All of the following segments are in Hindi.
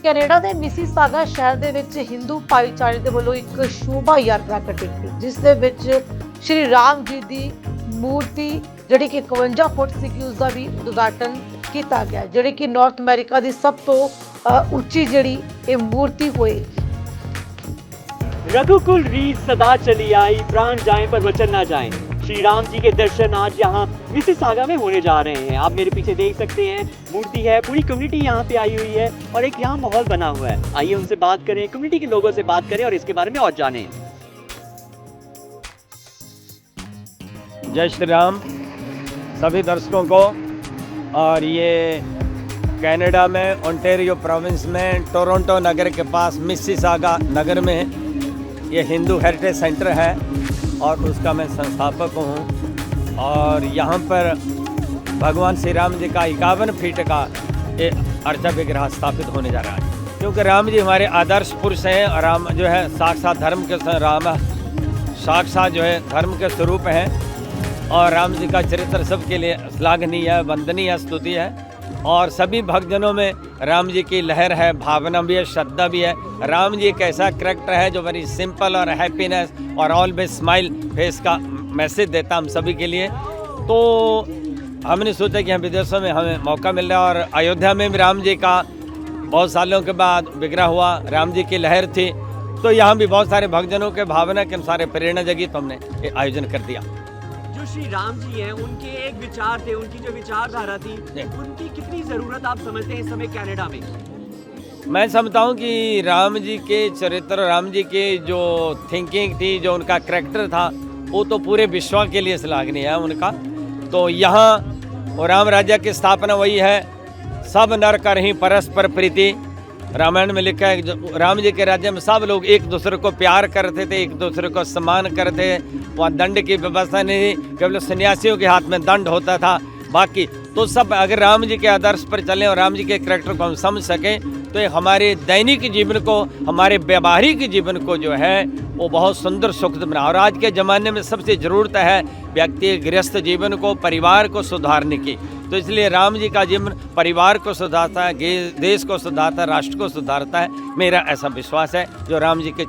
ਕੈਨੇਡਾ ਦੇ ਮਿਸੀਸਾਗਾ ਸ਼ਹਿਰ ਦੇ ਵਿੱਚ ਹਿੰਦੂ ਭਾਈਚਾਰੇ ਦੇ ਵੱਲੋਂ ਇੱਕ ਸ਼ੋਭਾ ਯਾਤਰਾ ਕੱਢੀ ਗਈ, ਜਿਸ ਦੇ ਵਿੱਚ ਸ਼੍ਰੀ ਰਾਮ ਜੀ ਦੀ ਮੂਰਤੀ ਜਿਹੜੀ ਕਿ 51 ਫੁੱਟ ਸੀਗੀ ਉਸ ਦਾ ਵੀ ਉਦਘਾਟਨ ਕੀਤਾ ਗਿਆ, ਜਿਹੜੀ ਕਿ ਨਾਰਥ ਅਮਰੀਕਾ ਦੀ ਸਭ ਤੋਂ ਉੱਚੀ ਜਿਹੜੀ ਇਹ ਮੂਰਤੀ ਹੋਏਗੀ। रघुकुल रीत सदा चली आई, प्राण जाएं पर वचन ना जाएं। श्री राम जी के दर्शन आज यहाँ मिसिसागा में होने जा रहे हैं। आप मेरे पीछे देख सकते हैं, मूर्ति है, पूरी कम्युनिटी यहाँ पे आई हुई है और एक यहाँ माहौल बना हुआ है। आइए उनसे बात करें, कम्युनिटी के लोगों से बात करें और इसके बारे में और जानें। जय श्री राम सभी दर्शकों को। और ये कनाडा में ओंटारियो प्रोविंस में टोरंटो नगर के पास मिसिसागा नगर में ये हिंदू हेरिटेज सेंटर है और उसका मैं संस्थापक हूँ। और यहाँ पर भगवान श्री राम जी का 51 फीट का ये अर्चा विग्रह स्थापित होने जा रहा है, क्योंकि राम जी हमारे आदर्श पुरुष हैं और राम जो है साक्षात धर्म के साक्षात जो है धर्म के स्वरूप हैं। और राम जी का चरित्र सबके लिए श्लाघनीय है, वंदनीय है, स्तुति है। और सभी भक्तजनों में राम जी की लहर है, भावना भी है, श्रद्धा भी है। राम जी एक ऐसा कैरेक्टर है जो वेरी सिंपल और हैप्पीनेस और ऑलवेज स्माइल फेस का मैसेज देता हम सभी के लिए। तो हमने सोचा कि हम विदेशों में हमें मौका मिल रहा है और अयोध्या में भी राम जी का बहुत सालों के बाद विग्रह हुआ, राम जी की लहर थी, तो यहाँ भी बहुत सारे भक्तजनों के भावना के अनुसार प्रेरणा जगी, तो हमने ये आयोजन कर दिया। जो श्री राम जी हैं, उनके एक विचार थे, उनकी जो विचारधारा थी, उनकी कितनी जरूरत आप समझते हैं इस समय कनाडा में? मैं समझता हूँ कि राम जी के चरित्र, राम जी के जो थिंकिंग थी, जो उनका करैक्टर था, वो तो पूरे विश्व के लिए श्लाघनीय है उनका। तो यहाँ वो राम राज्य की स्थापना वही है, सब नर कर ही परस्पर प्रीति। रामायण में लिखा है जो राम जी के राज्य में सब लोग एक दूसरे को प्यार करते थे, एक दूसरे को सम्मान करते। वहाँ दंड की व्यवस्था नहीं थी, केवल सन्यासियों के हाथ में दंड होता था। बाकी तो सब अगर राम जी के आदर्श पर चलें और राम जी के करैक्टर को हम समझ सकें तो ये हमारे दैनिक जीवन को, हमारे व्यवहारिक जीवन को जो है वो बहुत सुंदर सुखद बना। और आज के ज़माने में सबसे ज़रूरत है व्यक्ति गृहस्थ जीवन को, परिवार को सुधारने की। तो इसलिए राम जी का जीवन परिवार को सुधारता है, देश को सुधारता है, राष्ट्र को सुधारता है। मेरा ऐसा विश्वास है जो राम जी के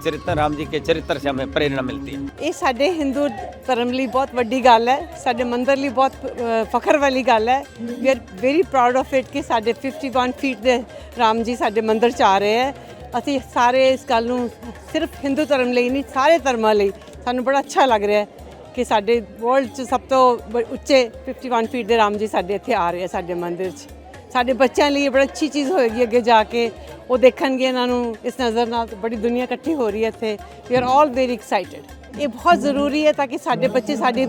चरित्र से हमें प्रेरणा मिलती है। ये साडे हिंदू धर्म ਲਈ बहुत ਵੱਡੀ ਗੱਲ ਹੈ, ਸਾਡੇ ਮੰਦਰ ਲਈ ਬਹੁਤ ਫਖਰ ਵਾਲੀ ਗੱਲ ਹੈ। We are very proud of it ਕਿ ਸਾਡੇ 51 ਫੀਟ ਦੇ ਰਾਮ ਜੀ ਸਾਡੇ ਮੰਦਰ ਚ ਆ ਰਹੇ ਹੈ। ਅਸੀਂ ਸਾਰੇ ਇਸ ਗੱਲ ਨੂੰ ਸਿਰਫ ਹਿੰਦੂ ਧਰਮ ਲਈ ਨਹੀਂ, ਸਾਰੇ ਧਰਮਾਂ ਲਈ ਸਾਨੂੰ ਬੜਾ ਅੱਛਾ ਲੱਗ ਰਿਹਾ ਹੈ ਕਿ ਸਾਡੇ ਵਰਲਡ 'ਚ ਸਭ ਤੋਂ ਉੱਚੇ 51 ਫੀਟ ਦੇ ਰਾਮ ਜੀ ਸਾਡੇ ਇੱਥੇ ਆ ਰਹੇ ਆ ਸਾਡੇ ਮੰਦਿਰ 'ਚ। ਸਾਡੇ ਬੱਚਿਆਂ ਲਈ ਇਹ ਬੜੀ ਅੱਛੀ ਚੀਜ਼ ਹੋਏਗੀ, ਅੱਗੇ ਜਾ ਕੇ ਉਹ ਦੇਖਣਗੇ ਇਹਨਾਂ ਨੂੰ ਇਸ ਨਜ਼ਰ ਨਾਲ। ਬੜੀ ਦੁਨੀਆ ਇਕੱਠੀ ਹੋ ਰਹੀ ਹੈ ਇੱਥੇ। We are all very excited. ਇਹ ਬਹੁਤ ਜ਼ਰੂਰੀ ਹੈ ਤਾਂ ਕਿ ਸਾਡੇ ਬੱਚੇ ਸਾਡੀ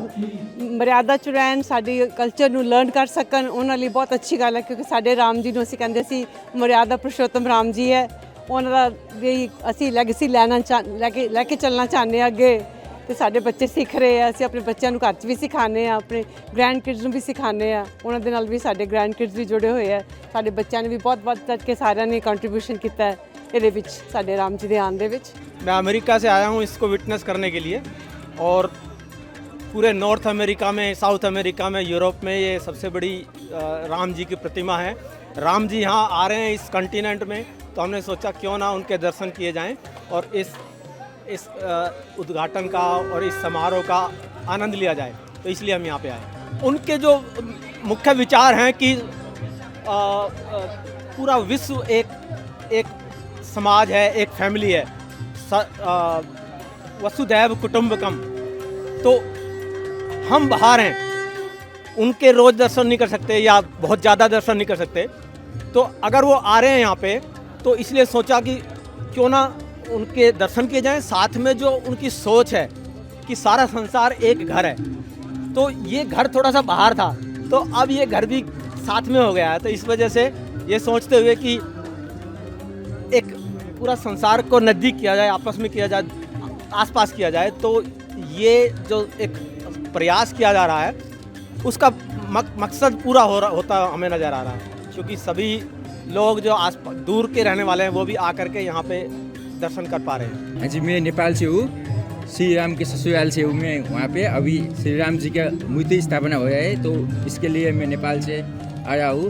ਮਰਿਆਦਾ 'ਚ ਰਹਿਣ, ਸਾਡੀ ਕਲਚਰ ਨੂੰ ਲਰਨ ਕਰ ਸਕਣ। ਉਹਨਾਂ ਲਈ ਬਹੁਤ ਅੱਛੀ ਗੱਲ ਹੈ, ਕਿਉਂਕਿ ਸਾਡੇ ਰਾਮ ਜੀ ਨੂੰ ਅਸੀਂ ਕਹਿੰਦੇ ਸੀ ਮਰਿਆਦਾ ਪੁਰਸ਼ੋਤਮ ਰਾਮ ਜੀ ਹੈ। ਉਹਨਾਂ ਦਾ ਵੀ ਅਸੀਂ ਲੈਗੇਸੀ ਲੈ ਕੇ ਚੱਲਣਾ ਚਾਹੁੰਦੇ ਹਾਂ ਅੱਗੇ। ਤੇ ਸਾਡੇ ਬੱਚੇ ਸਿੱਖ ਰਹੇ ਆ, ਅਸੀਂ ਆਪਣੇ ਬੱਚਿਆਂ ਨੂੰ ਘਰ 'ਚ ਵੀ ਸਿਖਾਉਂਦੇ ਆ, ਆਪਣੇ ਗ੍ਰੈਂਡ ਕਿਡਸ ਨੂੰ ਵੀ ਸਿਖਾਉਂਦੇ ਆ। ਉਹਨਾਂ ਦੇ ਨਾਲ ਵੀ ਸਾਡੇ ਗ੍ਰੈਂਡ ਕਿਡਸ ਵੀ ਜੁੜੇ ਹੋਏ ਆ। ਸਾਡੇ ਬੱਚਿਆਂ ਨੇ ਵੀ ਬਹੁਤ ਵੱਧ ਚੜ੍ਹ ਕੇ ਸਾਰਿਆਂ ਨੇ ਕੰਟਰੀਬਿਊਸ਼ਨ ਕੀਤਾ ਹੈ ਇਹਦੇ ਵਿੱਚ, ਸਾਡੇ ਰਾਮ ਜੀ ਦੇ ਆਉਣ ਦੇ ਵਿੱਚ। मैं अमेरिका से आया हूँ इसको विटनेस करने के लिए। और पूरे नॉर्थ अमेरिका में, साउथ अमेरिका में, यूरोप में ये सबसे बड़ी राम जी की प्रतिमा है। राम जी यहाँ आ रहे हैं इस कंटिनेंट में, तो हमने सोचा क्यों ना उनके दर्शन किए जाएं और इस उद्घाटन का और इस समारोह का आनंद लिया जाए। तो इसलिए हम यहाँ पे आए। उनके जो मुख्य विचार हैं कि पूरा विश्व एक समाज है, एक फैमिली है, वसुधैव कुटुंबकम। तो हम बाहर हैं, उनके रोज़ दर्शन नहीं कर सकते या बहुत ज़्यादा दर्शन नहीं कर सकते। तो अगर वो आ रहे हैं यहाँ पे, तो इसलिए सोचा कि क्यों ना उनके दर्शन किए जाएं। साथ में जो उनकी सोच है कि सारा संसार एक घर है, तो ये घर थोड़ा सा बाहर था, तो अब ये घर भी साथ में हो गया है। तो इस वजह से ये सोचते हुए कि एक पूरा संसार को नज़दीक किया जाए, आपस में किया जाए, आसपास किया जाए, तो ये जो एक प्रयास किया जा रहा है उसका मकसद पूरा होता हमें नज़र आ रहा है। क्योंकि सभी लोग जो दूर के रहने वाले हैं वो भी आकर के यहाँ पे दर्शन कर पा रहे हैं। हाँ जी, मैं नेपाल से हूँ, श्री राम के ससुराल से हूँ मैं। वहाँ पे अभी श्री राम जी का मूर्ति स्थापना हो रहा है, तो इसके लिए मैं नेपाल से आया हूँ।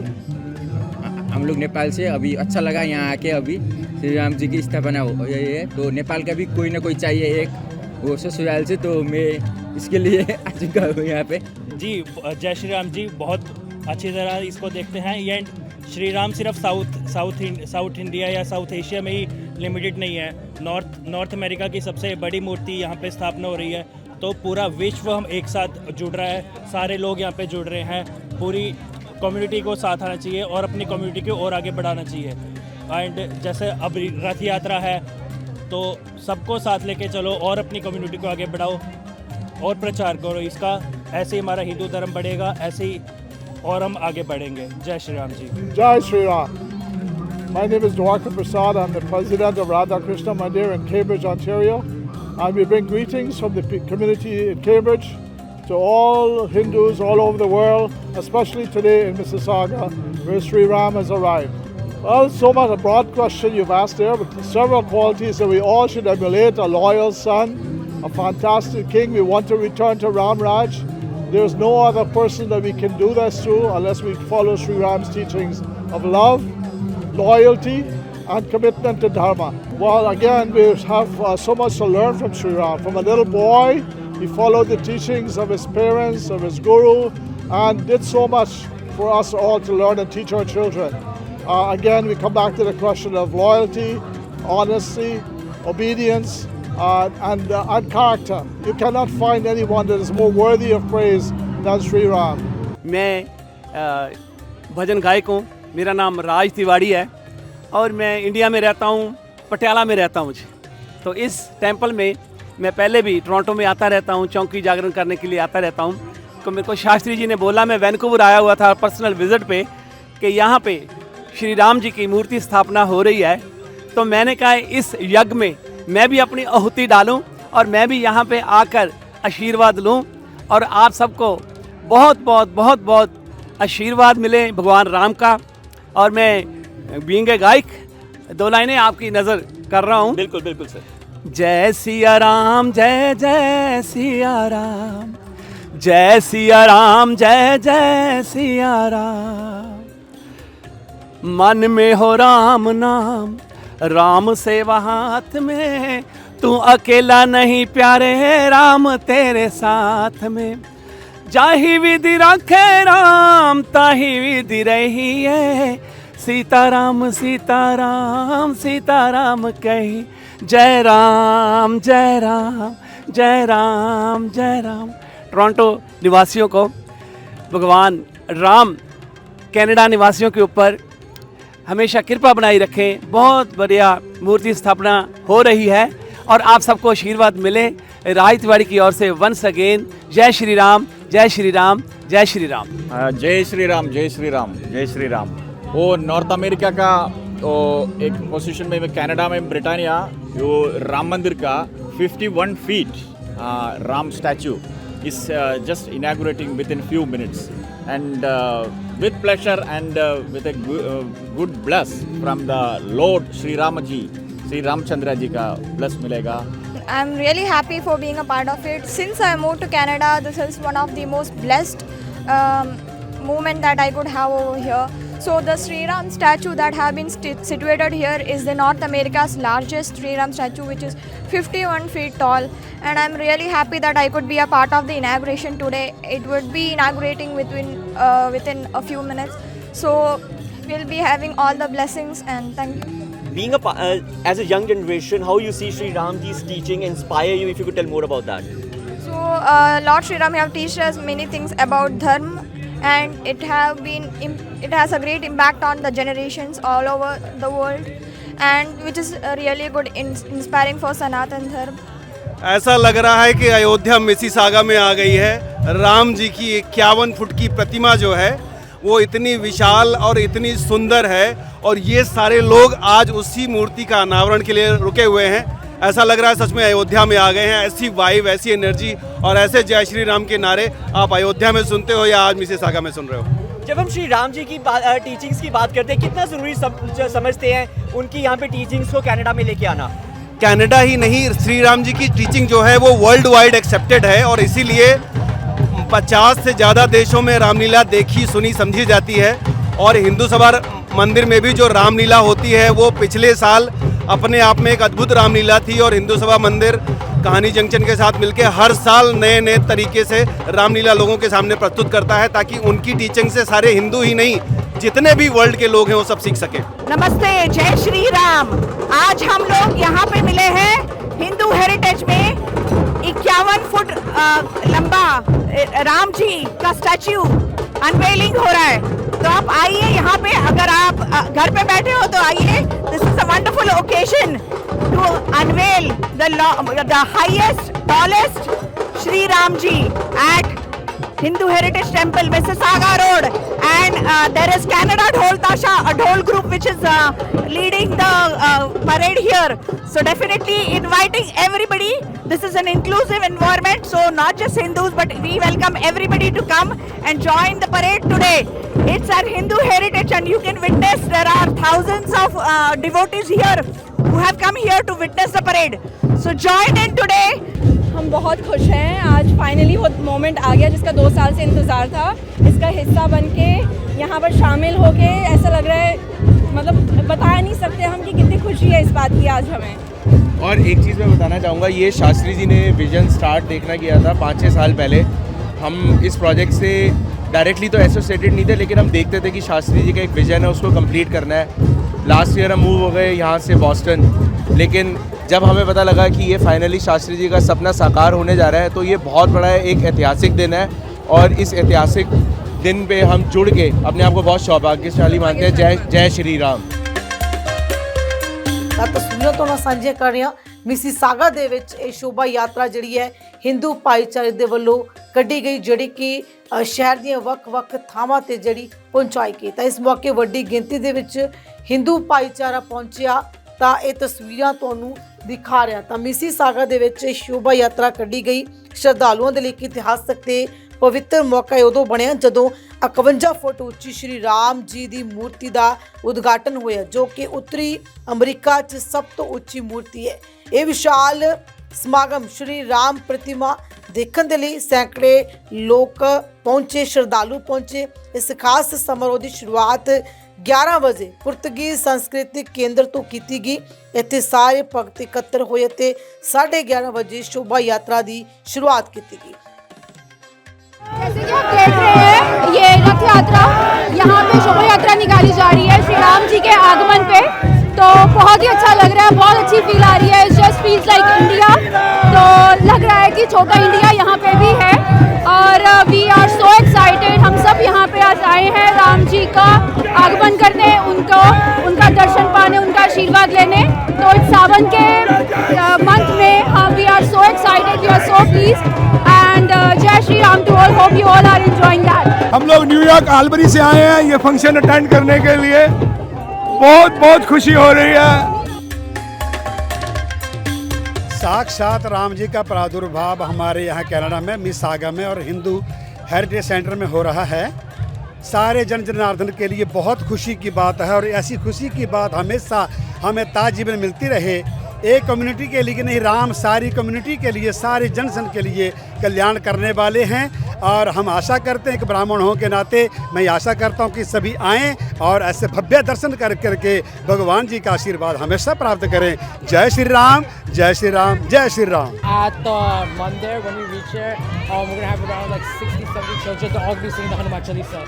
हम लोग नेपाल से, अभी अच्छा लगा यहाँ आके। अभी श्री राम जी की स्थापना हो गई है, तो नेपाल का भी कोई ना कोई चाहिए एक, वो ससुराल से, तो मैं इसके लिए आ चुका हूँ यहाँ पे। जी जय श्री राम जी, बहुत अच्छी तरह इसको देखते हैं। ये श्री राम सिर्फ साउथ इंडिया या साउथ एशिया में ही लिमिटेड नहीं है, नॉर्थ अमेरिका की सबसे बड़ी मूर्ति यहाँ पे स्थापना हो रही है। तो पूरा विश्व हम एक साथ जुड़ रहा है, सारे लोग यहाँ पे जुड़ रहे हैं, पूरी कम्युनिटी को साथ आना चाहिए और अपनी कम्युनिटी को और आगे बढ़ाना चाहिए। एंड जैसे अब रथ यात्रा है, तो सबको साथ लेके चलो और अपनी कम्युनिटी को आगे बढ़ाओ और प्रचार करो इसका। ऐसे ही हमारा हिंदू धर्म बढ़ेगा, ऐसे ही और हम आगे बढ़ेंगे। जय श्री राम जी। Jai Shri Ram. My name is Dwarka Prasad. I'm the president of Radha Krishna Mandir in Cambridge, Ontario. And we bring greetings from the community in Cambridge to all Hindus all over the world, especially today in Mississauga, where Sri Ram has arrived. Well, so much a broad question you've asked there, but several qualities that we all should emulate: a loyal son, a fantastic king. We want to return to Ram Raj. There's no other person that we can do this to unless we follow Sri Ram's teachings of love, loyalty, and commitment to Dharma. Well, again, we have so much to learn from Sri Ram. From a little boy, he followed the teachings of his parents, of his guru, and did so much for us all to learn and teach our children. Again, we come back to the question of loyalty, honesty, obedience, and character. You cannot find anyone that is more worthy of praise than Sri Ram. मैं भजन गायक हूँ, मेरा नाम राज तिवारी है और मैं इंडिया में रहता हूँ, पटियाला में रहता हूँ। तो इस टेंपल में मैं पहले भी टोरंटो में आता रहता हूँ, चौकी जागरण करने के लिए आता रहता हूँ। तो मेरे को शास्त्री जी ने बोला, मैं वैंकूवर आया हुआ था पर्सनल विजिट पे, कि यहाँ पे श्री राम जी की मूर्ति स्थापना हो रही है। तो मैंने कहा इस यज्ञ में मैं भी अपनी आहुति डालूं और मैं भी यहाँ पे आकर आशीर्वाद लूं और आप सबको बहुत बहुत बहुत बहुत आशीर्वाद मिले भगवान राम का। और मैं बीइंग ए गायक 2 लाइनें आपकी नज़र कर रहा हूँ। बिल्कुल बिल्कुल सर। जय सिया राम, जय जय सिया राम, जय सिया राम, जय जय सिया राम। मन में हो राम नाम, राम सेवा हाथ में, तू अकेला नहीं प्यारे, राम तेरे साथ में। जाहि विधि रखे राम, ताहि विधि रही है, सीताराम सीताराम सीताराम कही, जय राम जय राम जय राम जय राम। टोरंटो निवासियों को भगवान राम कनाडा निवासियों के ऊपर हमेशा कृपा बनाई रखें। बहुत बढ़िया मूर्ति स्थापना हो रही है और आप सबको आशीर्वाद मिले। राज तिवारी की ओर से वंस अगेन जय श्री राम, जय श्री राम, जय श्री राम। जय श्री राम, जय श्री राम, जय श्री राम। वो नॉर्थ अमेरिका का वो एक पोजीशन में कनाडा में ब्रिटानिया, वो राम मंदिर का 51 feet Ram statue is just inaugurating within few minutes, and with pleasure and with a good bless from the Lord Sri Ramaji, Sri Ramchandra ji ka bless milega. I'm really happy for being a part of it. Since I moved to Canada, this is one of the most blessed moment that I could have over here. So the Sri Ram statue that have been situated here is the North America's largest Sri Ram statue, which is 51 feet tall. And I'm really happy that I could be a part of the inauguration today. It would be inaugurating within a few minutes. So we'll be having all the blessings, and thank you. Being as a young generation, how you see Sri Ramji's teaching inspire you? If you could tell more about that. So Lord Sri Ram have taught us many things about dharma, and it has a great impact on the generations all over the world, and which is really good inspiring for Sanatan Dharma. ऐसा लग रहा है कि अयोध्या मिसिसागा में आ गई है। राम जी की 51 फुट की प्रतिमा जो है वो इतनी विशाल और इतनी सुंदर है, और ये सारे लोग आज उसी मूर्ति का अनावरण के लिए रुके हुए हैं। ऐसा लग रहा है सच में अयोध्या में आ गए हैं। ऐसी वाइब, ऐसी एनर्जी और ऐसे जय श्री राम के नारे आप अयोध्या में सुनते हो या आज मिसिसागा में सुन रहे हो। जब हम श्री राम जी की टीचिंग्स की बात करते हैं, कितना ज़रूरी समझते हैं उनकी यहाँ पे टीचिंग्स को कनाडा में लेके आना? कनाडा ही नहीं, श्री राम जी की टीचिंग जो है वो वर्ल्ड वाइड एक्सेप्टेड है, और इसीलिए 50 से ज़्यादा देशों में रामलीला देखी सुनी समझी जाती है। और हिंदू सभा मंदिर में भी जो रामलीला होती है वो पिछले साल अपने आप में एक अद्भुत रामलीला थी और हिंदू सभा मंदिर कहानी जंक्शन के साथ मिलकर हर साल नए नए तरीके से रामलीला लोगों के सामने प्रस्तुत करता है ताकि उनकी टीचिंग से सारे हिंदू ही नहीं जितने भी वर्ल्ड के लोग हैं वो सब सीख सकें। नमस्ते, जय श्री राम। आज हम लोग यहाँ पे मिले हैं हिंदू हेरिटेज में 51 फुट लंबा राम जी का स्टैच्यू अनवेलिंग हो रहा है। तो आप आइए यहाँ पे, अगर आप घर पे बैठे हो तो आइए। This is a wonderful occasion to unveil the highest tallest Shri Ram ji at Hindu Heritage Temple, Mississauga Road, and there is Canada Dhol Tasha, a dhol group which is leading the parade here. So definitely inviting everybody. This is an inclusive environment, so not just Hindus, but we welcome everybody to come and join the parade today. It's at Hindu Heritage, and you can witness there are thousands of devotees here who have come here to witness the parade. So join in today. हम बहुत खुश हैं, आज फाइनली वो मोमेंट आ गया जिसका 2 साल से इंतज़ार था। इसका हिस्सा बन के यहाँ पर शामिल होके ऐसा लग रहा है, मतलब बता नहीं सकते हम कि कितनी खुशी है इस बात की आज हमें। और एक चीज़ मैं बताना चाहूँगा, ये शास्त्री जी ने विजन स्टार्ट देखना किया था 5-6 साल पहले। हम इस प्रोजेक्ट से डायरेक्टली तो एसोसिएटेड नहीं थे, लेकिन हम देखते थे कि शास्त्री जी का एक विजन है, उसको कंप्लीट करना है। लास्ट ईयर हम मूव हो गए यहाँ से बॉस्टन, लेकिन जब हमें पता लगा कि ये फाइनली शास्त्री जी का सपना साकार होने जा रहा है तो ये बहुत बड़ा एक ऐतिहासिक दिन है। और इस ऐतिहासिक दिन पे हम जुड़ के अपने आप को बहुत सौभाग्यशाली मानते हैं। जय जय श्री राम। तस्वीरों तो मैं साझे कर रही हूँ मिसिसागा दे विच ਇਹ शोभा यात्रा ਜਿਹੜੀ ਹੈ ਹਿੰਦੂ ਭਾਈਚਾਰੇ ਦੇ ਵੱਲੋਂ ਕੱਢੀ ਗਈ, ਜਿਹੜੀ ਕਿ ਸ਼ਹਿਰ ਦੀਆਂ ਵੱਖ-ਵੱਖ ਥਾਵਾਂ ਤੇ ਜਿਹੜੀ ਪਹੁੰਚਾਈ ਗਈ। ਤਾਂ ਇਸ ਮੌਕੇ ਵੱਡੀ ਗਿਣਤੀ ਦੇ ਵਿੱਚ ਹਿੰਦੂ ਭਾਈਚਾਰਾ ਪਹੁੰਚਿਆ। ਤਾਂ ਇਹ ਤਸਵੀਰਾਂ ਤੁਹਾਨੂੰ ਦਿਖਾ ਰਿਹਾ। ਤਾਂ ਮਿਸਿਸਾਗਾ ਦੇ ਵਿੱਚ ਸ਼ੋਭਾ ਯਾਤਰਾ ਕੱਢੀ ਗਈ। ਸ਼ਰਧਾਲੂਆਂ ਦੇ ਲਈ ਇੱਕ ਇਤਿਹਾਸਕ ਤੇ ਪਵਿੱਤਰ ਮੌਕਾ ਉਦੋਂ ਬਣਿਆ ਜਦੋਂ 51 ਫੁੱਟ ਉੱਚੀ ਸ਼੍ਰੀ ਰਾਮ ਜੀ ਦੀ ਮੂਰਤੀ ਦਾ ਉਦਘਾਟਨ ਹੋਇਆ, ਜੋ ਕਿ ਉੱਤਰੀ ਅਮਰੀਕਾ 'ਚ ਸਭ ਤੋਂ ਉੱਚੀ ਮੂਰਤੀ ਹੈ। ਇਹ ਵਿਸ਼ਾਲ ਸਮਾਗਮ ਸ਼੍ਰੀ ਰਾਮ ਪ੍ਰਤਿਮਾ ਦੇਖਣ ਦੇ ਲਈ ਸੈਂਕੜੇ ਲੋਕ ਪਹੁੰਚੇ, ਸ਼ਰਧਾਲੂ ਪਹੁੰਚੇ। ਇਸ ਖਾਸ ਸਮਾਰੋਹ ਦੀ ਸ਼ੁਰੂਆਤ 11 ਵਜੇ ਪੁਰਤਗੀਜ਼ सांस्कृतिक केंद्र तो की गई। ਇੱਥੇ ਸਾਰੇ ਭਗਤ ਇਕੱਤਰ ਹੋਏ ਤੇ 11:30 ਵਜੇ शोभा यात्रा की शुरुआत की गई। जैसे कि आप देख रहे हैं, ये रथ यात्रा यहाँ पे शोभा यात्रा निकाली जा रही है श्री राम जी के आगमन पे। तो बहुत ही अच्छा लग रहा है, बहुत अच्छी फील आ रही है। It's just feels like India. तो लग रहा है कि छोटा इंडिया यहाँ पे भी है और वी आर सो एक्साइटेड। हम सब यहाँ पे आज आए हैं राम जी का आगमन करने, उनका दर्शन पाने, उनका आशीर्वाद लेने। तो इस सावन के मंथ में हम we are so excited, we are so pleased and जय Shri Ram to all. Hope you all are enjoying that. हम लोग न्यूयॉर्क आल्बरी से आए हैं ये फंक्शन अटेंड करने के लिए। बहुत बहुत खुशी हो रही है। साक्षात राम जी का प्रादुर्भाव हमारे यहाँ कनाडा में मिसिसागा में और हिंदू हेरिटेज सेंटर में हो रहा है। सारे जन जनार्दन के लिए बहुत खुशी की बात है और ऐसी खुशी की बात हमेशा हमें ताजीवन मिलती रहे। एक कम्युनिटी के लिए नहीं, राम सारी कम्युनिटी के लिए, सारे जनसन के लिए कल्याण करने वाले हैं। और हम आशा करते हैं कि ब्राह्मण होने के नाते मैं आशा करता हूं कि सभी आएँ और ऐसे भव्य दर्शन कर करके भगवान जी का आशीर्वाद हमेशा प्राप्त करें। जय श्री राम, जय श्री राम, जय Shri Ram. At the mandir, when we reach here, we're going to have around like 60-70 children. They'll all be singing the Hanuman Chalisa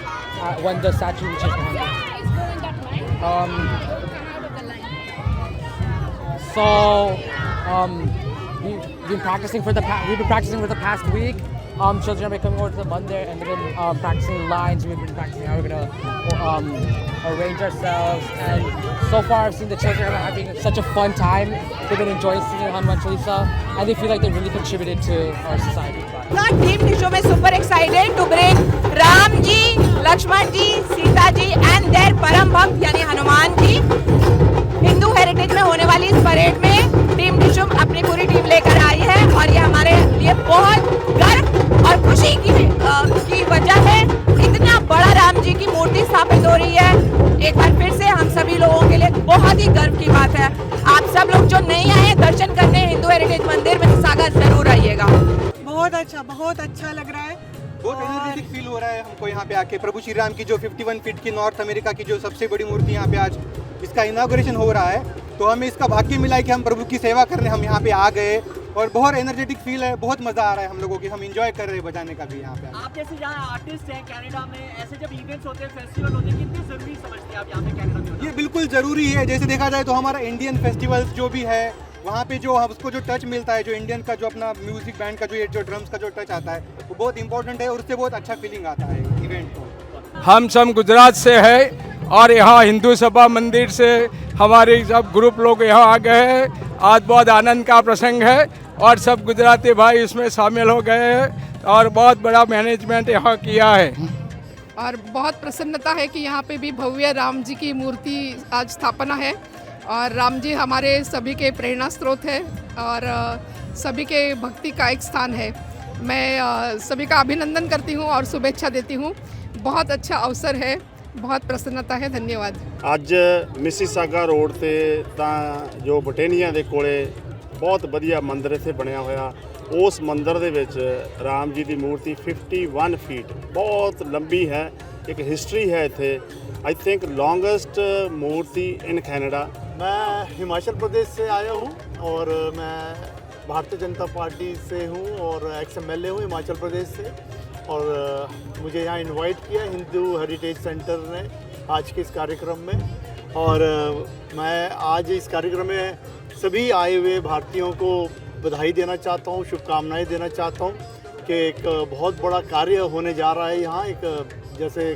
when the statue reaches the mandir. We've been practicing for the past week. Children have been coming over to the mandir and they've been practicing lines. We've been practicing how we're gonna arrange ourselves, and so far I've seen the children are having such a fun time. They've been enjoying singing Hanuman Chalisa and they feel like they really contributed to our society. Team Disho is super excited to bring Ram ji, Lakshman ji, Sita ji and their परम भक्त यानी हनुमान जी हिंदू हेरिटेज में होने वाली इस परेड में टीम डिशुम अपनी पूरी टीम लेकर आई है। और ये हमारे लिए बहुत गर्व और खुशी की वजह है। इतना बड़ा राम जी की मूर्ति स्थापित हो रही है, एक बार फिर से हम सभी लोगों के लिए बहुत ही गर्व की बात है। आप सब लोग जो नहीं आए दर्शन करने हिंदू हेरिटेज मंदिर में मिसिसागा जरूर आइएगा। बहुत अच्छा लग रहा है। बहुत एनर्जेटिक फील हो रहा है हमको यहाँ पे आके। प्रभु श्री राम की जो 51 फीट की नॉर्थ अमेरिका की जो सबसे बड़ी मूर्ति यहाँ पे आज इसका इनाग्रेशन हो रहा है, तो हमें इसका भाग्य मिला है कि हम प्रभु की सेवा करने हम यहाँ पे आ गए और बहुत एनर्जेटिक फील है, बहुत मज़ा आ रहा है हम लोगों की, हम इंजॉय कर रहे हैं बजाने का भी यहाँ पे। आप जैसे यहाँ आर्टिस्ट हैं कनाडा में, ऐसे जब इवेंट्स होते हैं, फेस्टिवल होते हैं, कितनी ज़रूरी समझते हैं आप यहाँ पे कनाडा में? ये बिल्कुल ज़रूरी है। जैसे देखा जाए तो हमारा इंडियन फेस्टिवल्स जो भी है वहाँ पे जो उसको जो टच मिलता है, जो इंडियन का जो अपना म्यूजिक बैंड का जो ड्रम्स का जो टच आता है वो बहुत इंपॉर्टेंट है और उससे बहुत अच्छा फीलिंग आता है इवेंट को। हम सब गुजरात से है और यहाँ हिंदू सभा मंदिर से हमारे सब ग्रुप लोग यहाँ आ गए हैं। आज बहुत आनंद का प्रसंग है और सब गुजराती भाई इसमें शामिल हो गए हैं और बहुत बड़ा मैनेजमेंट यहाँ किया है और बहुत प्रसन्नता है कि यहाँ पे भी भव्य राम जी की मूर्ति आज स्थापना है और राम जी हमारे सभी के प्रेरणा स्रोत है और सभी के भक्ति का एक स्थान है। मैं सभी का अभिनंदन करती हूँ और शुभेच्छा देती हूँ। बहुत अच्छा अवसर है, बहुत प्रसन्नता है। धन्यवाद। ਅੱਜ ਮਿਸੀਸਾਗਾ ਰੋਡ ਤੇ ਤਾਂ ਜੋ ਬਟੇਨੀਆ ਦੇ ਕੋਲੇ ਬਹੁਤ ਵਧੀਆ ਮੰਦਿਰ ਇੱਥੇ ਬਣਿਆ ਹੋਇਆ, ਉਸ ਮੰਦਿਰ ਦੇ ਵਿੱਚ ਰਾਮ ਜੀ ਦੀ ਮੂਰਤੀ 51 ਫੀਟ ਬਹੁਤ ਲੰਬੀ ਹੈ, ਇੱਕ ਹਿਸਟਰੀ ਹੈ ਇੱਥੇ। आई थिंक लॉन्गेस्ट मूर्ति इन कनाडा। मैं हिमाचल प्रदेश से आया हूँ और मैं भारतीय जनता पार्टी से हूँ और XMLA हूँ हिमाचल प्रदेश से और मुझे यहाँ इनवाइट किया हिंदू हेरिटेज सेंटर ने आज के इस कार्यक्रम में और मैं आज इस कार्यक्रम में सभी आए हुए भारतीयों को बधाई देना चाहता हूँ, शुभकामनाएं देना चाहता हूँ कि एक बहुत बड़ा कार्य होने जा रहा है यहाँ। एक जैसे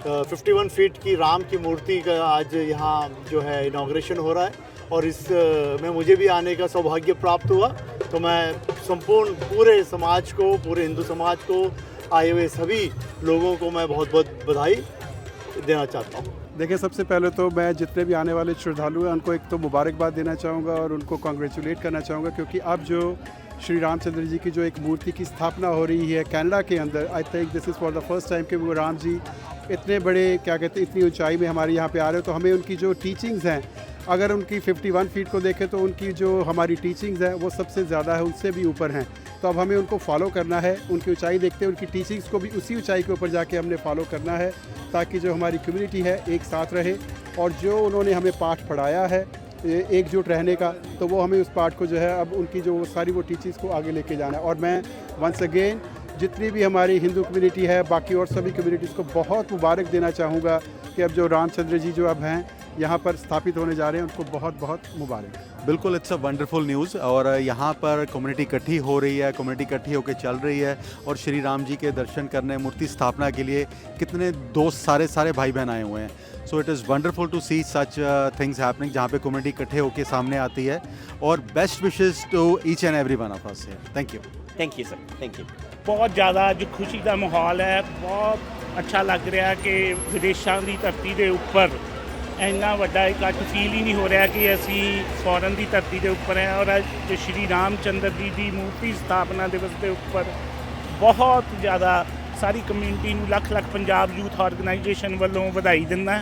51 फीट की राम की मूर्ति का आज यहाँ जो है इनाग्रेशन हो रहा है और इस में मुझे भी आने का सौभाग्य प्राप्त हुआ, तो मैं संपूर्ण पूरे समाज को, पूरे हिंदू समाज को, आए हुए सभी लोगों को मैं बहुत बहुत बधाई देना चाहता हूँ। देखिए, सबसे पहले तो मैं जितने भी आने वाले श्रद्धालु हैं उनको एक तो मुबारकबाद देना चाहूँगा और उनको कॉन्ग्रेचुलेट करना चाहूँगा क्योंकि अब जो श्री रामचंद्र जी की जो एक मूर्ति की स्थापना हो रही है कनाडा के अंदर, I think this is for the first time कि वो राम जी इतने बड़े क्या कहते हैं इतनी ऊंचाई में हमारे यहाँ पे आ रहे हो, तो हमें उनकी जो टीचिंग्स हैं, अगर उनकी 51 फीट को देखें तो उनकी जो हमारी टीचिंग्स हैं वो सबसे ज़्यादा है, उनसे भी ऊपर हैं। तो अब हमें उनको फॉलो करना है, उनकी ऊंचाई देखते हैं उनकी टीचिंग्स को भी उसी ऊंचाई के ऊपर जाके हमने फॉलो करना है ताकि जो हमारी कम्युनिटी है एक साथ रहे और जो उन्होंने हमें पाठ पढ़ाया है एकजुट रहने का, तो वो हमें उस पाठ को जो है अब उनकी जो सारी वो टीचिंग्स को आगे लेके जाना है। और मैं वंस अगेन जितनी भी हमारी हिंदू कम्युनिटी है बाकी और सभी कम्युनिटीज़ को बहुत मुबारक देना चाहूँगा कि अब जो रामचंद्र जी जो अब हैं यहाँ पर स्थापित होने जा रहे हैं उनको बहुत बहुत मुबारक। बिल्कुल, इट्स अ वंडरफुल न्यूज़ और यहाँ पर कम्युनिटी इकट्ठी हो रही है, कम्युनिटी इकट्ठी होकर चल रही है और श्री राम जी के दर्शन करने, मूर्ति स्थापना के लिए कितने दोस्त सारे भाई बहन आए हुए हैं। So it is wonderful to see such things happening जहाँ पे कम्युनिटी इकट्ठे होकर सामने आती है और best wishes to each and every one of us here. Thank you sir, thank you. बहुत ज़्यादा जो खुशी का माहौल है, बहुत अच्छा लग रहा है कि विदेशों की धरती के उपर ਇੰਨਾ ਵੱਡਾ ਇਕੱਠ ਫੀਲ ਹੀ ਨਹੀਂ ਹੋ ਰਿਹਾ ਕਿ ਅਸੀਂ ਫੋਰਨ ਦੀ ਧਰਤੀ ਦੇ ਉੱਪਰ ਹੈ ਔਰ ਅੱਜ ਸ਼੍ਰੀ ਰਾਮਚੰਦਰ ਜੀ ਦੀ ਮੂਰਤੀ ਸਥਾਪਨਾ ਦਿਵਸ ਦੇ ਉੱਪਰ ਬਹੁਤ ਜ਼ਿਆਦਾ ਸਾਰੀ ਕਮਿਊਨਿਟੀ ਨੂੰ ਲੱਖ ਪੰਜਾਬ ਯੂਥ ਆਰਗੇਨਾਈਜੇਸ਼ਨ ਵੱਲੋਂ ਵਧਾਈ ਦਿੰਦਾ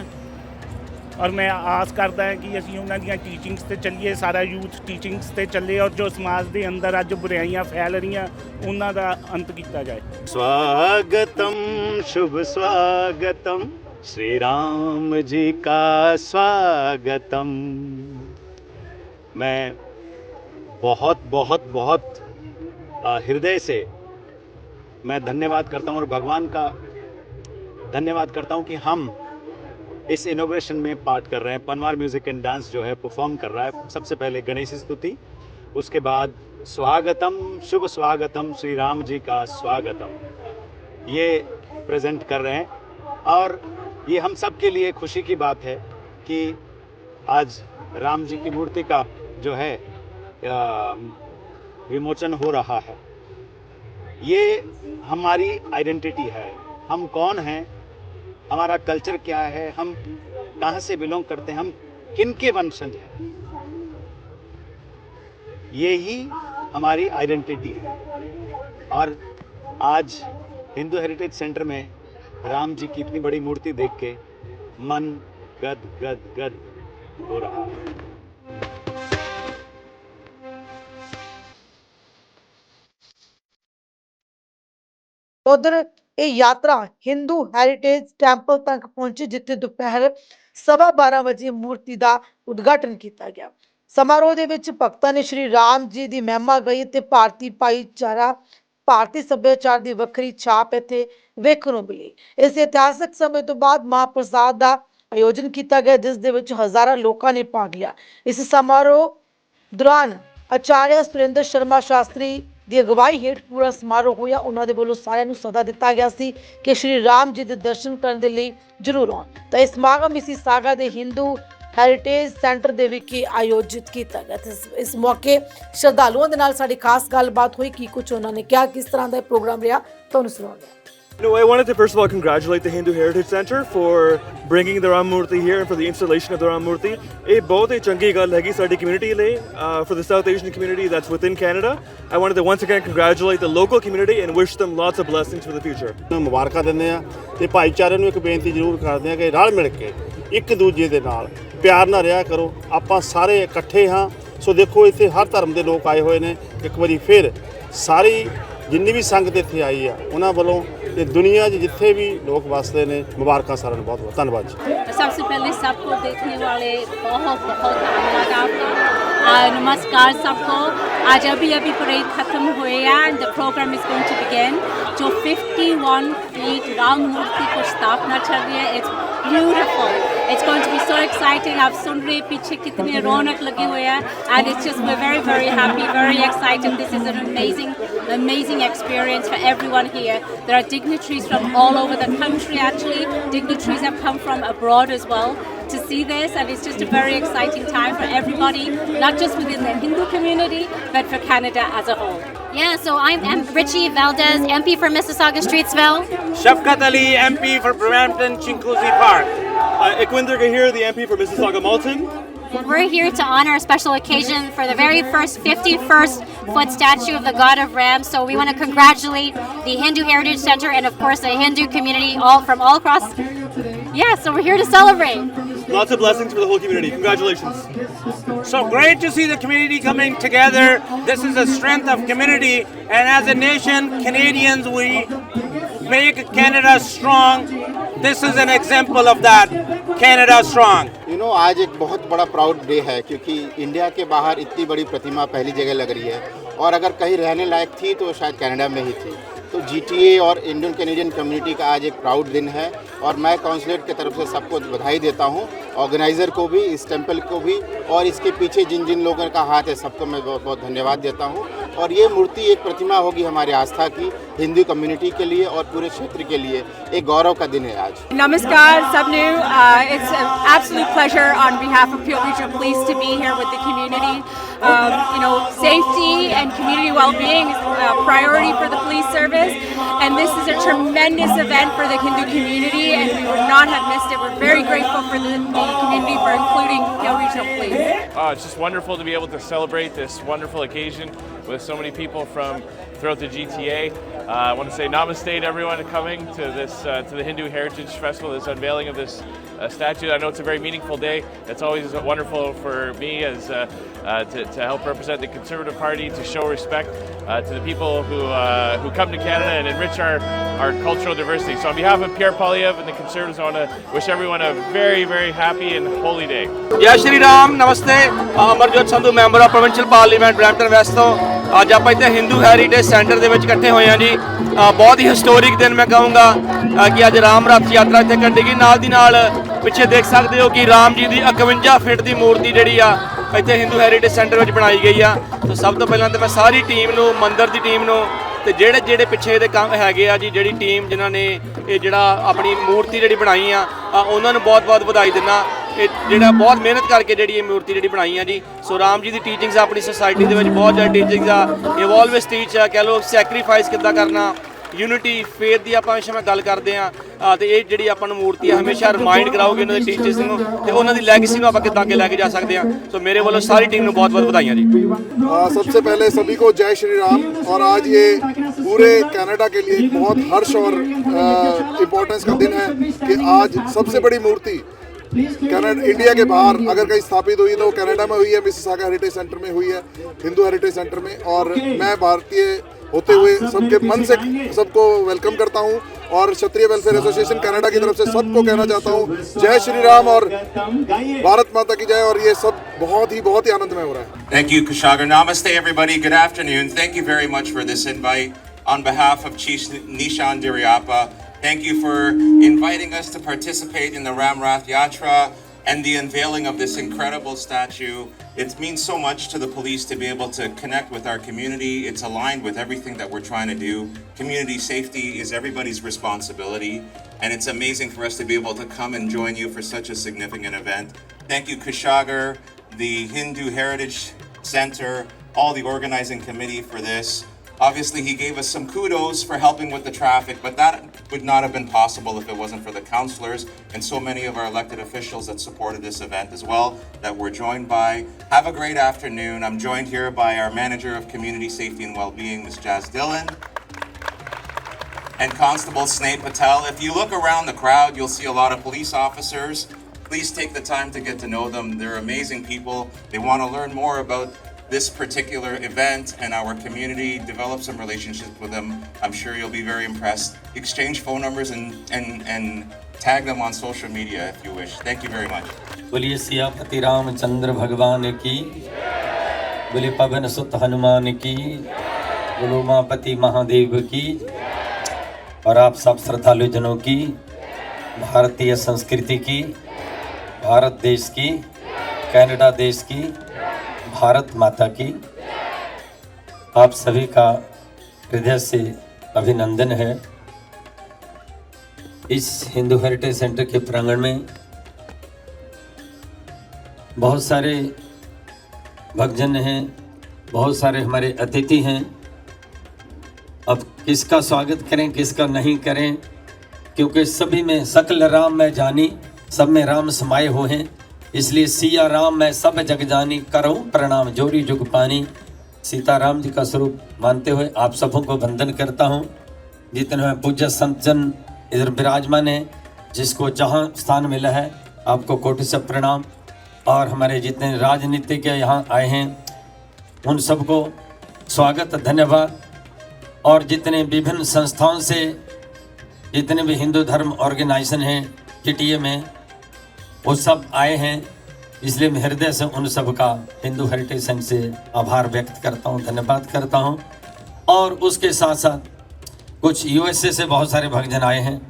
ਔਰ ਮੈਂ ਆਸ ਕਰਦਾ ਹਾਂ ਕਿ ਅਸੀਂ ਉਹਨਾਂ ਦੀਆਂ ਟੀਚਿੰਗਸ ਤੇ ਚੱਲੀਏ, ਸਾਰਾ ਯੂਥ ਟੀਚਿੰਗਸ ਤੇ ਚੱਲੇ ਔਰ ਜੋ ਸਮਾਜ ਦੇ ਅੰਦਰ ਅੱਜ ਬੁਰਾਈਆਂ ਫੈਲ ਰਹੀਆਂ ਉਹਨਾਂ ਦਾ ਅੰਤ ਕੀਤਾ ਜਾਏ। स्वागतम शुभ स्वागतम श्री राम जी का स्वागतम। मैं बहुत बहुत बहुत हृदय से मैं धन्यवाद करता हूँ और भगवान का धन्यवाद करता हूँ कि हम इस इनोवेशन में पार्ट कर रहे हैं। पनवार म्यूज़िक एंड डांस जो है परफॉर्म कर रहा है। सबसे पहले गणेश स्तुति, उसके बाद स्वागतम शुभ स्वागतम श्री राम जी का स्वागतम, ये प्रेजेंट कर रहे हैं और ये हम सब के लिए खुशी की बात है कि आज राम जी की मूर्ति का जो है विमोचन हो रहा है। ये हमारी आइडेंटिटी है, हम कौन हैं, हमारा कल्चर क्या है, हम कहाँ से बिलोंग करते हैं, हम किन के वंशज हैं, ये ही हमारी आइडेंटिटी है। और आज हिंदू हेरिटेज सेंटर में राम जी की इतनी बड़ी मूर्ति देख के मन गद गद गद हो रहा है। ਉਧਰ ਇਹ ਯਾਤਰਾ ਹਿੰਦੂ ਹੈਰੀਟੇਜ ਟੈਂਪਲ ਤੱਕ ਪਹੁੰਚੀ, ਜਿੱਥੇ ਦੁਪਹਿਰ 12:15 ਵਜੇ ਮੂਰਤੀ ਦਾ ਉਦਘਾਟਨ ਕੀਤਾ ਗਿਆ। ਸਮਾਰੋਹ ਦੇ ਵਿੱਚ ਭਗਤਾਂ ਨੇ ਸ਼੍ਰੀ ਰਾਮ ਜੀ ਦੀ ਮਹਿਮਾ ਗਈ ਤੇ ਭਾਰਤੀ ਭਾਈਚਾਰਾ, ਭਾਰਤੀ ਸੱਭਿਆਚਾਰ ਦੀ ਵੱਖਰੀ ਛਾਪ ਇੱਥੇ ਵੇਖਣ ਨੂੰ ਮਿਲੀ। ਇਸ ਇਤਿਹਾਸਕ ਸਮੇਂ ਤੋਂ ਬਾਅਦ ਮਹਾਂਪ੍ਰਸਾਦ ਦਾ ਆਯੋਜਨ ਕੀਤਾ ਗਿਆ, ਜਿਸ ਦੇ ਵਿੱਚ ਹਜ਼ਾਰਾਂ ਲੋਕਾਂ ਨੇ ਭਾਗ ਲਿਆ। ਇਸ ਸਮਾਰੋਹ ਦੌਰਾਨ ਆਚਾਰਿਆ ਸੁਰਿੰਦਰ ਸ਼ਰਮਾ ਸ਼ਾਸਤਰੀ ਦੀ ਅਗਵਾਈ ਹੇਠ ਪੂਰਾ ਸਮਾਰੋਹ ਹੋਇਆ। ਉਹਨਾਂ ਦੇ ਵੱਲੋਂ ਸਾਰਿਆਂ ਨੂੰ ਸੱਦਾ ਦਿੱਤਾ ਗਿਆ ਸੀ ਕਿ ਸ਼੍ਰੀ ਰਾਮ ਜੀ ਦੇ ਦਰਸ਼ਨ ਕਰਨ ਦੇ ਲਈ ਜ਼ਰੂਰ ਆਉਣ। ਤਾਂ ਇਸ ਸਮਾਗਮ ਮਿਸੀਸਾਗਾ ਦੇ ਹਿੰਦੂ ਹੈਰੀਟੇਜ ਸੈਂਟਰ ਦੇ ਵਿਖੇ ਆਯੋਜਿਤ ਕੀਤਾ ਗਿਆ। ਇਸ ਮੌਕੇ ਸ਼ਰਧਾਲੂਆਂ ਦੇ ਨਾਲ ਸਾਡੀ ਖਾਸ ਗੱਲਬਾਤ ਹੋਈ। ਕੀ ਕੁਝ ਉਹਨਾਂ ਨੇ ਕਿਹਾ, ਕਿਸ ਤਰ੍ਹਾਂ ਦਾ ਇਹ ਪ੍ਰੋਗਰਾਮ ਰਿਹਾ, ਤੁਹਾਨੂੰ ਸੁਣਾਉਂਦੇ ਹਾਂ। I wanted to first of all congratulate the Hindu Heritage Center for bringing the Ram Murti here and for the installation of the Ram Murti. ਇਹ ਬਹੁਤ ਹੀ ਚੰਗੀ ਗੱਲ ਹੈਗੀ ਸਾਡੀ community ਲਈ, for the South Asian community that's within Canada. I wanted to once again congratulate the local community and wish them lots of blessings for the future. ਮੁਬਾਰਕਾਂ ਦਿੰਦੇ ਆ ਤੇ ਭਾਈਚਾਰੇ ਨੂੰ ਇੱਕ ਬੇਨਤੀ ਜ਼ਰੂਰ ਕਰਦੇ ਆ ਕਿ ਰਲ ਮਿਲ ਕੇ ਇੱਕ ਦੂਜੇ ਦੇ ਨਾਲ ਪਿਆਰ ਨਾਲ ਰਿਹਾ ਕਰੋ। ਆਪਾਂ ਸਾਰੇ ਇਕੱਠੇ ਹਾਂ। ਸੋ ਦੇਖੋ ਇੱਥੇ ਹਰ ਧਰਮ ਦੇ ਲੋਕ ਆਏ ਹੋਏ ਨੇ। ਇੱਕ ਵਾਰੀ ਫਿਰ ਸਾਰੀ ਜਿੰਨੀ ਵੀ ਸੰਗਤ ਇੱਥੇ ਆਈ ਆ ਉਹਨਾਂ ਵੱਲੋਂ ਤੇ ਦੁਨੀਆ 'ਚ ਜਿੱਥੇ भी लोग ਵਸਦੇ ਨੇ ਮੁਬਾਰਕਾਂ ਸਾਰਿਆਂ ਨੂੰ। बहुत ਧੰਨਵਾਦ जी। सबसे पहले सबको देखने वाले बहुत बहुत धन्यवाद आपका। नमस्कार सबको। आज अभी परेड खत्म हुई है and the programme is going to begin. जो 51 फीट राम मूर्ति को स्थापना चल रही है, it's beautiful, it's going to be so exciting. आप सुन रहे पीछे कितनी रौनक लगी हुई है and it's just we're very very happy, very excited. This is an amazing experience for everyone here. There are dignitaries from all over the country. Actually, dignitaries have come from abroad as well to see this, and it's just a very exciting time for everybody, not just within the Hindu community but for Canada as a whole. Yeah, so I'm Richie Valdez, MP for Mississauga Streetsville. Shafkat Ali, MP for Brampton Chinguacousy Park. Ikwinder Gahir, the MP for Mississauga Malton. We're here to honor a special occasion for the very first 51st foot statue of the God of Ram. So we want to congratulate the Hindu Heritage Center and of course the Hindu community from all across. Yeah, so we're here to celebrate. Lots of blessings for the whole community. Congratulations. So great to see the community coming together. This is a strength of community, and as a nation, Canadians, we make Canada strong. This is an example of that. Canada strong. आज एक बहुत बड़ा प्राउड डे है क्योंकि इंडिया के बाहर इतनी बड़ी प्रतिमा पहली जगह लग रही है और अगर कहीं रहने लायक थी तो शायद कनाडा में ही थी। तो GTA और इंडियन कैनेडियन कम्युनिटी का आज एक प्राउड दिन है और मैं काउंसलेट की तरफ से सबको बधाई देता हूँ, ऑर्गेनाइज़र को भी, इस टेम्पल को भी और इसके पीछे जिन जिन लोगों का हाथ है सबको मैं बहुत बहुत धन्यवाद देता हूँ। और ये मूर्ति एक प्रतिमा होगी हमारी आस्था की, हिंदू कम्युनिटी के लिए और पूरे क्षेत्र के लिए एक गौरव का दिन है आज। नमस्कार सबने। It's an absolute pleasure on behalf of Peel Regional Police to be here with the community. Safety and community well-being is a priority for the police service, and this is a tremendous event for the Hindu community, and we would not have missed it. We're very grateful for the community for including Peel Regional Police. It's just wonderful to be able to celebrate this wonderful occasion with so many people from throughout the GTA. I want to say namaste to everyone coming to this to the Hindu Heritage Festival, this unveiling of this statue. I know it's a very meaningful day. It's always wonderful for me as to help represent the Conservative Party, to show respect to the people who come to Canada and enrich our cultural diversity. So on behalf of Pierre Poilievre and the Conservatives, I want to wish everyone a very very happy and holy day. जय श्री राम। नमस्ते। Amarjot Sandhu member of provincial parliament Brampton west ਤੋਂ ਅੱਜ ਆਪਾਂ ਇੱਥੇ ਹਿੰਦੂ ਹੈਰੀਟੇਜ ਸੈਂਟਰ ਦੇ ਵਿੱਚ ਇਕੱਠੇ ਹੋਏ ਹਾਂ ਜੀ। ਬਹੁਤ ਹੀ ਹਿਸਟੋਰਿਕ ਦਿਨ ਮੈਂ ਕਹੂੰਗਾ ਕਿ ਅੱਜ ਰਾਮ ਰਥ ਯਾਤਰਾ ਇੱਥੇ ਕੱਢੀ ਗਈ। ਨਾਲ ਦੀ ਨਾਲ ਪਿੱਛੇ ਦੇਖ ਸਕਦੇ ਹੋ ਕਿ ਰਾਮ ਜੀ ਦੀ 51 ਫੀਟ ਦੀ ਮੂਰਤੀ ਜਿਹੜੀ ਆ ਇੱਥੇ ਹਿੰਦੂ ਹੈਰੀਟੇਜ ਸੈਂਟਰ ਵਿੱਚ ਬਣਾਈ ਗਈ ਆ। ਸੋ ਸਭ ਤੋਂ ਪਹਿਲਾਂ ਤਾਂ ਮੈਂ ਸਾਰੀ ਟੀਮ ਨੂੰ, ਮੰਦਿਰ ਦੀ ਟੀਮ ਨੂੰ ਤੇ ਜਿਹੜੇ ਪਿੱਛੇ ਦੇ ਕੰਮ ਹੈਗੇ ਆ ਜੀ, ਜਿਹੜੀ ਟੀਮ ਜਿਨ੍ਹਾਂ ਨੇ ਇਹ ਜਿਹੜਾ ਆਪਣੀ ਮੂਰਤੀ ਜਿਹੜੀ ਬਣਾਈ ਆ ਉਹਨਾਂ ਨੂੰ ਬਹੁਤ-ਬਹੁਤ ਵਧਾਈ ਦਿੰਦਾ। ਇਹ ਜਿਹੜਾ ਬਹੁਤ ਮਿਹਨਤ ਕਰਕੇ ਜਿਹੜੀ ਇਹ ਮੂਰਤੀ ਜਿਹੜੀ ਬਣਾਈ ਆ ਜੀ। ਸੋ ਰਾਮ ਜੀ ਦੀ ਟੀਚਿੰਗਸ ਆਪਣੀ ਸੋਸਾਇਟੀ ਦੇ ਵਿੱਚ ਬਹੁਤ ਜ਼ਿਆਦਾ ਟੀਚਿੰਗਸ ਆ। ਇਹ ਆਲਵੇਸ ਟੀਚ ਆ, ਕਹਿ ਲਓ ਸੈਕਰੀਫਾਈਸ ਕਿੱਦਾਂ ਕਰਨਾ, ਯੂਨਿਟੀ ਫੇਥ ਦੀ ਆਪਾਂ ਹਮੇਸ਼ਾ ਗੱਲ ਕਰਦੇ ਆ ਤੇ ਇਹ ਜਿਹੜੀ ਆਪਾਂ ਨੂੰ ਮੂਰਤੀ ਆ ਹਮੇਸ਼ਾ ਰਿਮਾਈਂਡ ਕਰਾਓਗੇ ਉਹਨਾਂ ਦੇ ਟੀਚਰਸ ਨੂੰ ਤੇ ਉਹਨਾਂ ਦੀ ਲੈਗੇਸੀ ਨੂੰ ਆਪਾਂ ਕਿੱਦਾਂ ਅੱਗੇ ਲੈ ਕੇ ਜਾ ਸਕਦੇ ਆ। ਸੋ ਮੇਰੇ ਵੱਲੋਂ ਸਾਰੀ ਟੀਮ ਨੂੰ ਬਹੁਤ-ਬਹੁਤ ਵਧਾਈਆਂ ਜੀ। सबसे पहले सभी को जय श्री राम। और आज ये पूरे कनाडा के लिए बहुत हर्ष और इम्पोर्टेंस का दिन है कि आज सबसे बड़ी मूर्ति इंडिया के बाहर अगर कहीं स्थापित हुई तो कनाडा में हुई है, मिसिसागा हेरिटेज सेंटर में हुई है, हिंदू हेरिटेज सेंटर में। और मैं भारतीय होते हुए सबके मन से सबको वेलकम करता हूं और क्षत्रिय वेलफेयर एसोसिएशन कनाडा की तरफ से सबको कहना चाहता हूं जय श्री राम और भारत माता की जय। और ये सब बहुत ही आनंदमय हो रहा है। Thank you, Kushagar. Namaste, everybody. Good afternoon. Thank you very much for this invite. On behalf of Chief Nishan Diryappa, thank you for inviting us to participate in the Ram Rath Yatra and the unveiling of this incredible statue. It means so much to the police to be able to connect with our community. It's aligned with everything that we're trying to do. Community safety is everybody's responsibility, and it's amazing for us to be able to come and join you for such a significant event. Thank you, Kushagar, the Hindu Heritage Center, all the organizing committee for this. Obviously, he gave us some kudos for helping with the traffic, but that would not have been possible if it wasn't for the councillors and so many of our elected officials that supported this event as well, that we're joined by. Have a great afternoon. I'm joined here by our Manager of Community Safety and Wellbeing, Ms. Jazz Dillon, and Constable Snape Patel. If you look around the crowd, you'll see a lot of police officers. Please take the time to get to know them. They're amazing people. They want to learn more about this particular event and our community, develop some relationships with them. I'm sure you'll be very impressed. Exchange phone numbers and tag them on social media if you wish. Thank you very much. बोलिए सियापति रामचंद्र भगवान की, बोले पवन सुत हनुमान की, बोलो उमापति महादेव की, और आप सब श्रद्धालु जनों की, भारतीय संस्कृति की, भारत देश की, कनाडा देश की, भारत माता की, आप सभी का हृदय से अभिनंदन है। इस हिंदू हेरिटेज सेंटर के प्रांगण में बहुत सारे भक्तजन हैं, बहुत सारे हमारे अतिथि हैं। अब किसका स्वागत करें किसका नहीं करें, क्योंकि सभी में सकल राम मैं जानी, सब में राम समाये हुए हैं। इसलिए सिया राम मैं सब जग जानी, करूं प्रणाम जोरी जुग पानी। सीताराम जी का स्वरूप मानते हुए आप सबों को वंदन करता हूं। जितने पूज्य संतजन इधर विराजमान हैं, जिसको जहां स्थान मिला है आपको कोटि से प्रणाम। और हमारे जितने राजनीतिक यहाँ आए हैं उन सबको स्वागत धन्यवाद। और जितने विभिन्न संस्थाओं से जितने भी हिंदू धर्म ऑर्गेनाइजेशन हैं TTA में, वो सब आए हैं। इसलिए मैं हृदय से उन सब का हिंदू हेरिटेज सेंटर से आभार व्यक्त करता हूँ, धन्यवाद करता हूँ। और उसके साथ साथ कुछ USA से बहुत सारे भक्तजन आए हैं,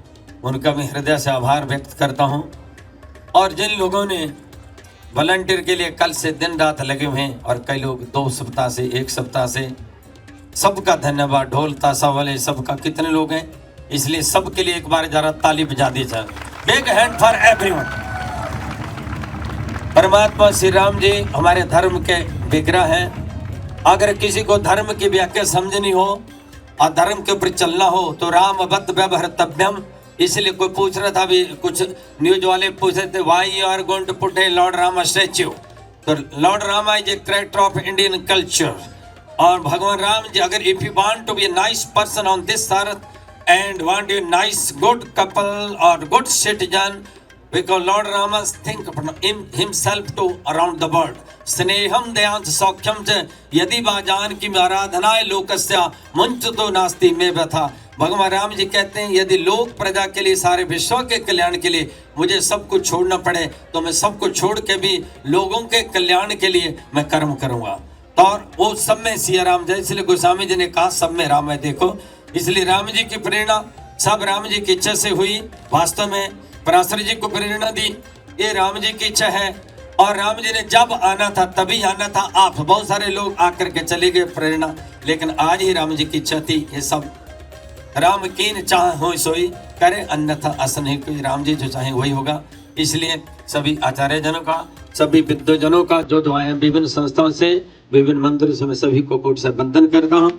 उनका भी हृदय से आभार व्यक्त करता हूँ। और जिन लोगों ने वॉलंटियर के लिए कल से दिन रात लगे हुए हैं, और कई लोग 2 सप्ताह से 1 सप्ताह से, सबका धन्यवाद। ढोल ताशा वाले सबका कितने लोग हैं, इसलिए सबके लिए एक बार जरा ताली बजा दीजिए। Big hand for everyone. परमात्मा श्री राम जी हमारे धर्म के विग्रह हैं। अगर किसी को धर्म की व्याख्या समझनी हो और धर्म के ऊपर चलना हो तो रामवत व्यवहर्तव्यम। इसलिए कोई पूछ रहा था, अभी कुछ न्यूज वाले पूछ रहे थे, why you are going to put a Lord Rama statue. तो Lord Rama is a character of Indian culture. और भगवान राम जी, अगर if you want to be a nice person on this earth and want a nice good couple or good citizen, because Lord Rama think himself to around the world. स्नेहम दयांत सौख्यम च यदि बाजान की आराधनाएं लोकस्या मुंच तो नास्ति में व्यथा। भगवान राम जी कहते हैं यदि लोक प्रजा के लिए, सारे विश्व के कल्याण के लिए मुझे सब कुछ छोड़ना पड़े तो मैं सब कुछ छोड़ के भी लोगों के कल्याण के लिए मैं कर्म करूंगा। तो और वो सब में सिया राम जय, इसलिए गोस्वामी जी ने कहा सब में राम है। देखो, इसलिए राम जी की प्रेरणा सब राम जी की इच्छा से हुई। वास्तव में पराशर जी को प्रेरणा दी, ये राम जी की इच्छा है। और राम जी ने जब आना था तभी आना था। आप बहुत सारे लोग आकर के चले गए प्रेरणा, लेकिन आज ही राम जी की इच्छा थी। ये सब राम कीन चाह हो सोई करे, अन्यथा अस नहीं कोई। राम जी जो चाहे वही होगा। इसलिए सभी आचार्य जनों का, सभी विद्वजनों का जो आए हैं विभिन्न संस्थाओं से, विभिन्न मंदिरों से, मैं सभी को कोटि से वंदन करता हूँ।